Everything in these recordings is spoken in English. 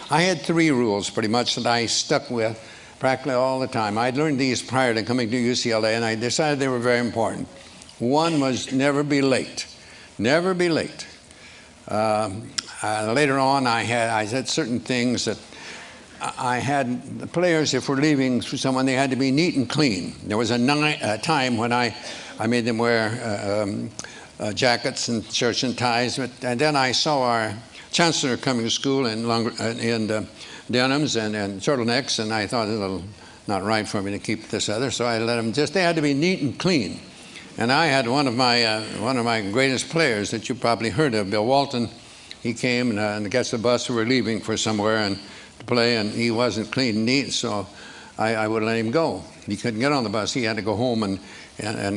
I had 3 rules pretty much that I stuck with practically all the time. I'd learned these prior to coming to UCLA, and I decided they were very important. One was never be late. Never be late. Later on, I said certain things that I had the players, if we're leaving someone, they had to be neat and clean. There was a time when I made them wear jackets and shirts and ties, and then I saw our chancellor coming to school in denims and turtlenecks, and I thought it was a little not right for me to keep this other, so I let them they had to be neat and clean. And I had one of my greatest players that you probably heard of, Bill Walton. He came and gets the bus. We were leaving for somewhere and to play, and he wasn't clean and neat, so I would let him go. He couldn't get on the bus. He had to go home and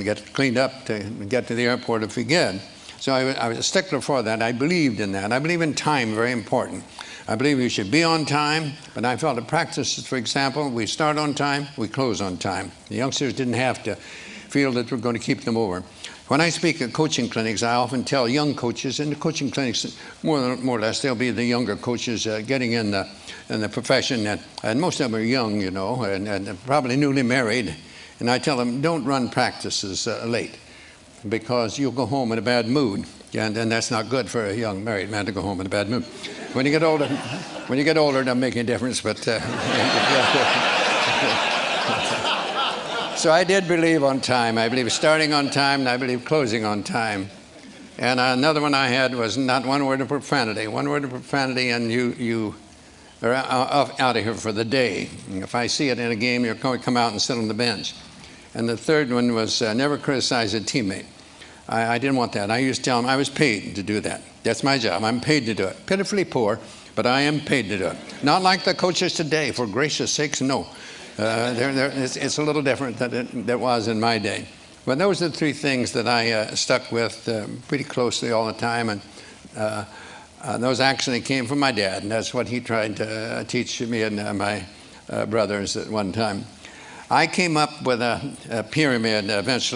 get cleaned up to get to the airport if he could. So I was a stickler for that. I believed in that. I believe in time, very important. I believe you should be on time, but I felt the practices, for example, we start on time, we close on time. The youngsters didn't have to feel that we're going to keep them over. When I speak at coaching clinics, I often tell young coaches in the coaching clinics, more or less, they'll be the younger coaches getting in the profession, and most of them are young, you know, and probably newly married. And I tell them, don't run practices late, because you'll go home in a bad mood, and that's not good for a young married man to go home in a bad mood. When you get older, it doesn't make any difference, but so I did believe on time. I believe starting on time, and I believe closing on time. And another one I had was not one word of profanity. One word of profanity, and you are out of here for the day. If I see it in a game, you're going to come out and sit on the bench. And the third one was never criticize a teammate. I didn't want that. I used to tell them I was paid to do that. That's my job. I'm paid to do it. Pitifully poor, but I am paid to do it. Not like the coaches today, for gracious sakes, no. It's a little different than it was in my day. But those are the 3 things that I stuck with pretty closely all the time. And those actually came from my dad, and that's what he tried to teach me and my brothers at one time. I came up with a pyramid eventually.